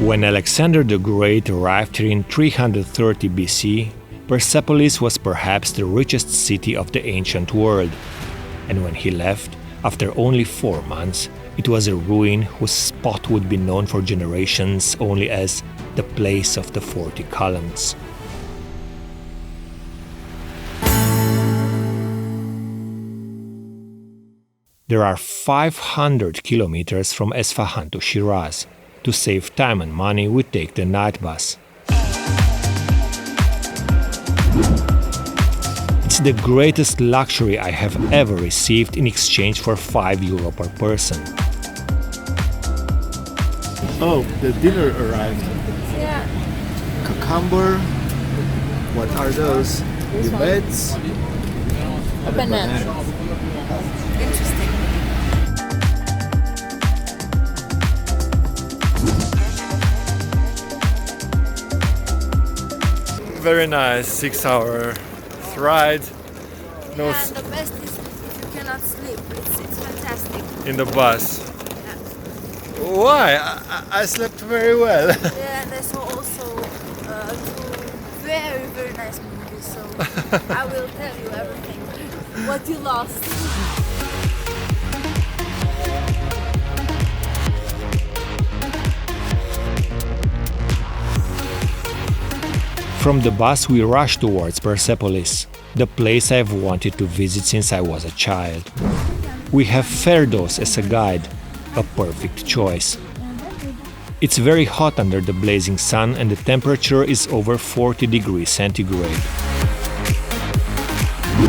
When Alexander the Great arrived here in 330 BC, Persepolis was perhaps the richest city of the ancient world. And when he left, after only 4 months, it was a ruin whose spot would be known for generations only as the place of the 40 columns. There are 500 kilometers from Esfahan to Shiraz. To save time and money, we take the night bus. It's the greatest luxury I have ever received in exchange for €5 per person. Oh, the dinner arrived. Yeah. Cucumber. What are those? The beds. A banana. Interesting. Very nice, 6-hour ride. No, Yeah, and the best is if you cannot sleep. It's fantastic. in the bus. Yeah. Why? I slept very well. Yeah, and I saw also 2 very, very nice movies. So I will tell you everything. What you lost. From the bus we rush towards Persepolis, the place I've wanted to visit since I was a child. We have Ferdos as a guide, a perfect choice. It's very hot under the blazing sun and the temperature is over 40 degrees centigrade.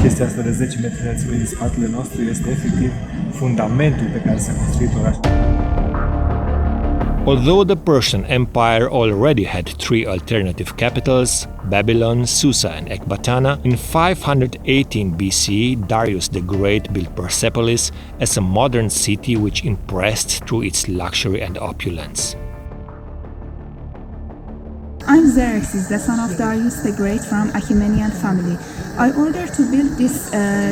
Chestia asta de 10 metri înălțime din spatele nostru este efectiv fundamentul pe care s-a construit orașul. Although the Persian Empire already had 3 alternative capitals, Babylon, Susa and Ecbatana, in 518 BC, Darius the Great built Persepolis as a modern city which impressed through its luxury and opulence. I'm Xerxes, the son of Darius the Great from Achaemenian family. I ordered to build this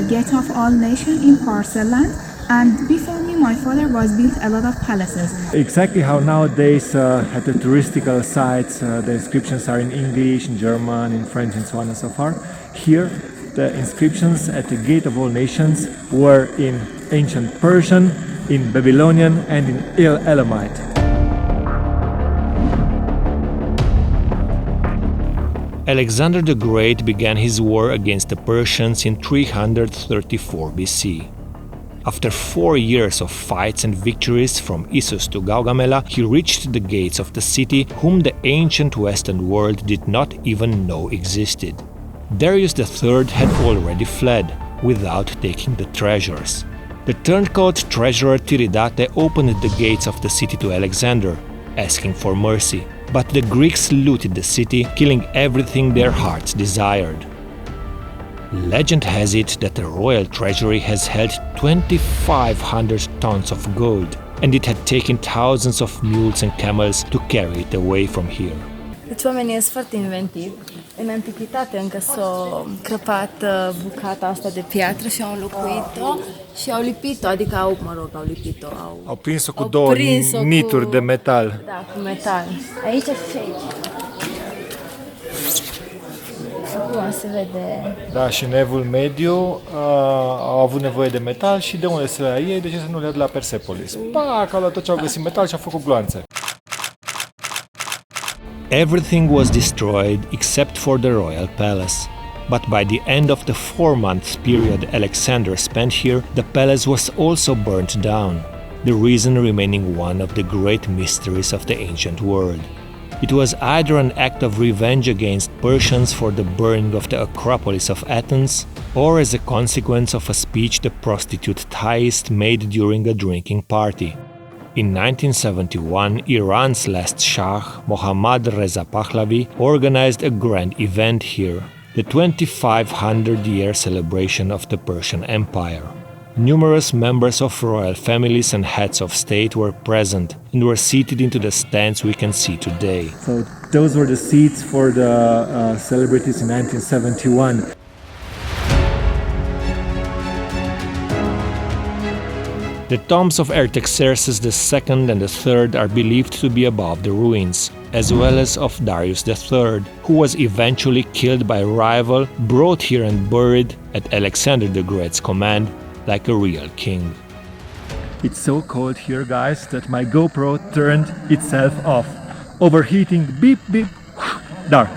gate of all nations in Parcel land, and before me my father was built a lot of palaces. Exactly how nowadays at the touristical sites the inscriptions are in English, in German, in French and so on and so forth. Here the inscriptions at the Gate of All Nations were in ancient Persian, in Babylonian and in Elamite. Alexander the Great began his war against the Persians in 334 BC. After 4 years of fights and victories from Issus to Gaugamela, he reached the gates of the city whom the ancient Western world did not even know existed. Darius III had already fled, without taking the treasures. The turncoat treasurer Tiridate opened the gates of the city to Alexander, asking for mercy. But the Greeks looted the city, killing everything their hearts desired. Legend has it that the royal treasury has held 2,500 tons of gold, and it had taken thousands of mules and camels to carry it away from here. Deci oamenii sunt foarte inventivi. În antichitate încă s-au crăpat bucata asta de piatră și au înlocuit-o și au lipit-o, adică au lipit-o. Au prins-o cu 2 nituri de metal. Da, cu metal. Aici și aici. Acum se vede. Da, și în Evul Mediu au avut nevoie de metal și de unde se le ia ei, de ce să nu le ia de la Persepolis? Pac, au luat tot ce au găsit metal și au făcut gloanțe. Everything was destroyed except for the royal palace. But by the end of the 4-month period Alexander spent here, the palace was also burnt down, the reason remaining one of the great mysteries of the ancient world. It was either an act of revenge against Persians for the burning of the Acropolis of Athens, or as a consequence of a speech the prostitute Thais made during a drinking party. In 1971, Iran's last Shah, Mohammad Reza Pahlavi, organized a grand event here, the 2500-year celebration of the Persian Empire. Numerous members of royal families and heads of state were present and were seated into the stands we can see today. So those were the seats for the celebrities in 1971. The The tombs of Artaxerxes II and III are believed to be above the ruins, as well as of Darius III, who was eventually killed by a rival, brought here and buried at Alexander the Great's command like a real king. It's so cold here, guys, that my GoPro turned itself off. Overheating, beep, beep, dark.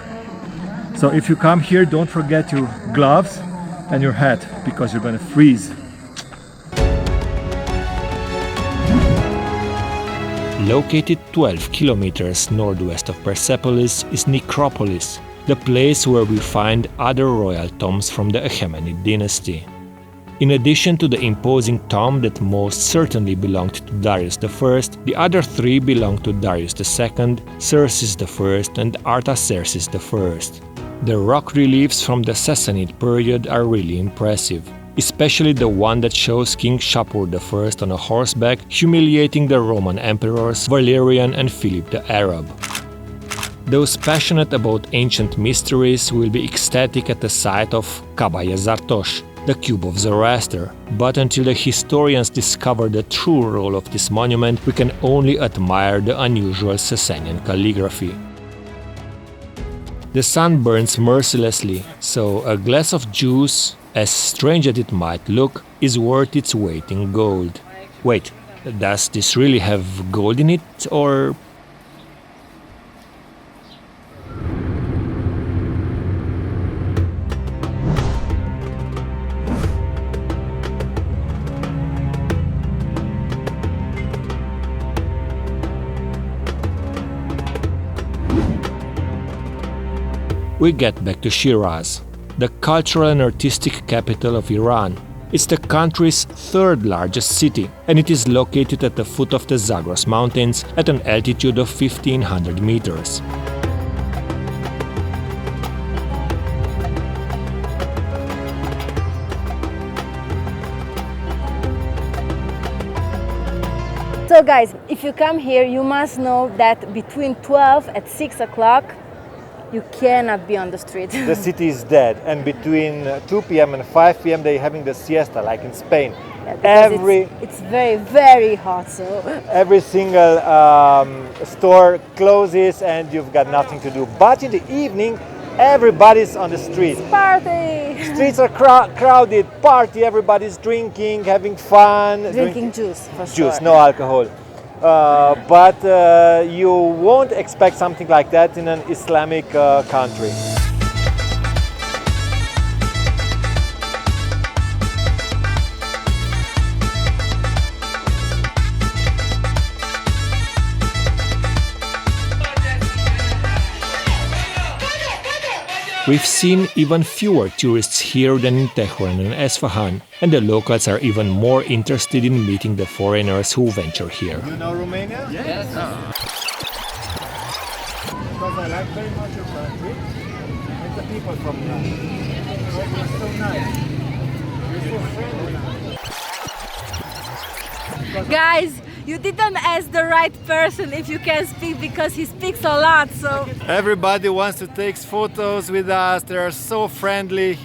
So if you come here, don't forget your gloves and your hat, because you're gonna freeze. Located 12 kilometers northwest of Persepolis is Necropolis, the place where we find other royal tombs from the Achaemenid dynasty. In addition to the imposing tomb that most certainly belonged to Darius I, the other three belong to Darius II, Xerxes I, and Artaxerxes I. The rock reliefs from the Sassanid period are really impressive, especially the one that shows King Shapur I on a horseback humiliating the Roman emperors Valerian and Philip the Arab. Those passionate about ancient mysteries will be ecstatic at the sight of Kabaya Zartosh, the cube of Zoroaster, but until the historians discover the true role of this monument, we can only admire the unusual Sasanian calligraphy. The sun burns mercilessly, so a glass of juice, as strange as it might look, is worth its weight in gold. Wait, does this really have gold in it, or...? We get back to Shiraz, the cultural and artistic capital of Iran. It's the country's third largest city, and it is located at the foot of the Zagros Mountains at an altitude of 1500 meters. So guys, if you come here, you must know that between 12 and 6 o'clock, you cannot be on the street. The city is dead, and between 2 p.m. and 5 p.m. they're having the siesta, like in Spain. Yeah, it's very, very hot, so... Every single store closes and you've got nothing to do. But in the evening, everybody's on the street. Party! Streets are crowded, party, everybody's drinking, having fun. Drinking juice, for sure. Juice, no alcohol. But you won't expect something like that in an Islamic country. We've seen even fewer tourists here than in Tehran and Esfahan, and the locals are even more interested in meeting the foreigners who venture here. You know Romania? Yes. Because I like very much your country and the people from here. You're so nice. You're so friendly. Guys, you didn't ask the right person if you can speak, because he speaks a lot, so... Everybody wants to take photos with us. They are so friendly,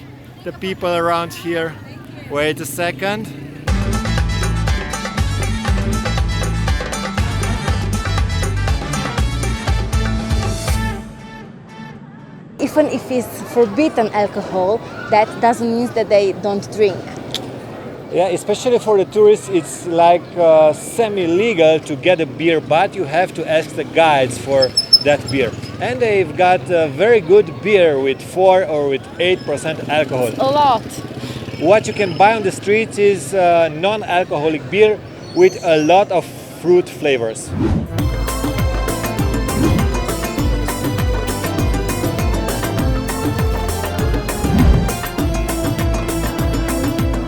the people around here. Wait a second. Even if it's forbidden alcohol, that doesn't mean that they don't drink. Yeah, especially for the tourists, it's like semi-legal to get a beer, but you have to ask the guides for that beer. And they've got a very good beer with 4 or with 8% alcohol. A lot. What you can buy on the streets is non-alcoholic beer with a lot of fruit flavors.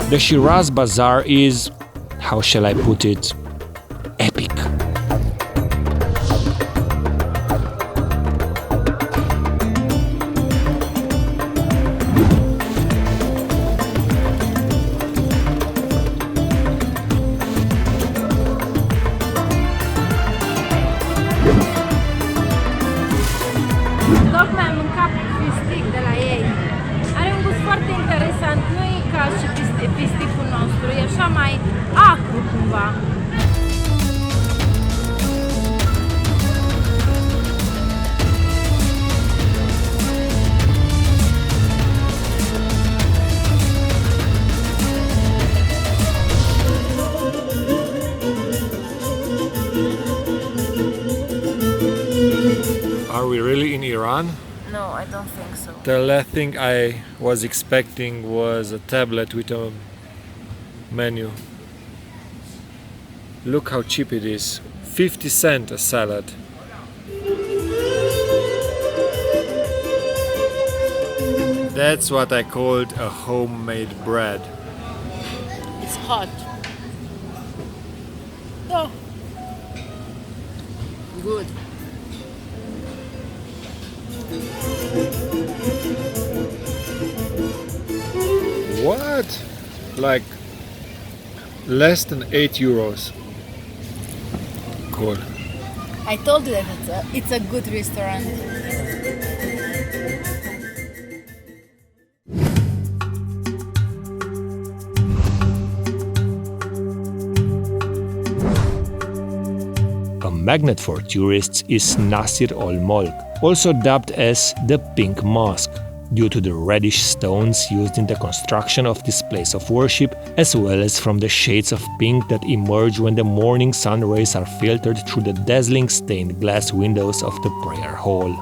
The Shiraz Bazaar is, how shall I put it, epic. Tocmai am mâncat fistic de la ei. Are un gust foarte interesant, nu e ca și fisticul nostru, e așa mai acru cumva. Are we really in Iran? No, I don't think so. The last thing I was expecting was a tablet with a menu. Look how cheap it is. 50 cents a salad. That's what I called a homemade bread. It's hot. Oh. Good. What? Like less than 8 euros. Cool. I told you that it's a good restaurant. A magnet for tourists is Nasir-ol-molk, also dubbed as the Pink Mosque, due to the reddish stones used in the construction of this place of worship, as well as from the shades of pink that emerge when the morning sun rays are filtered through the dazzling stained glass windows of the prayer hall.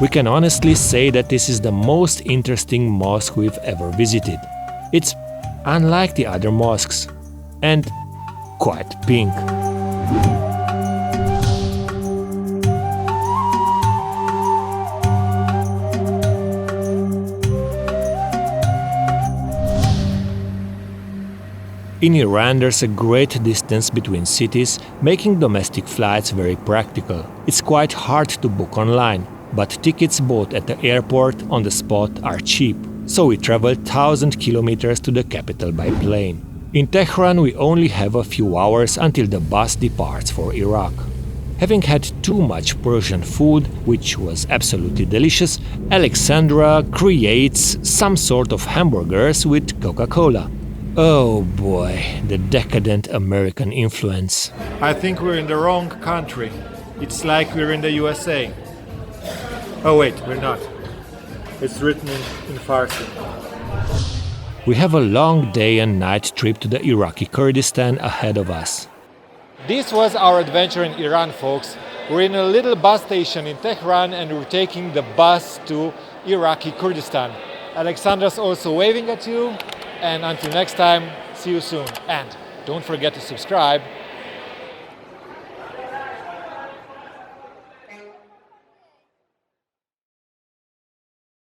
We can honestly say that this is the most interesting mosque we've ever visited. It's unlike the other mosques and quite pink. In Iran, there's a great distance between cities, making domestic flights very practical. It's quite hard to book online, but tickets bought at the airport on the spot are cheap, so we travel 1,000 kilometers to the capital by plane. In Tehran, we only have a few hours until the bus departs for Iraq. Having had too much Persian food, which was absolutely delicious, Alexandra creates some sort of hamburgers with Coca-Cola. Oh boy, the decadent American influence. I think we're in the wrong country. It's like we're in the USA. Oh wait, we're not. It's written in Farsi. We have a long day and night trip to the Iraqi Kurdistan ahead of us. This was our adventure in Iran, folks. We're in a little bus station in Tehran and we're taking the bus to Iraqi Kurdistan. Alexandra's also waving at you. And until next time, see you soon. And don't forget to subscribe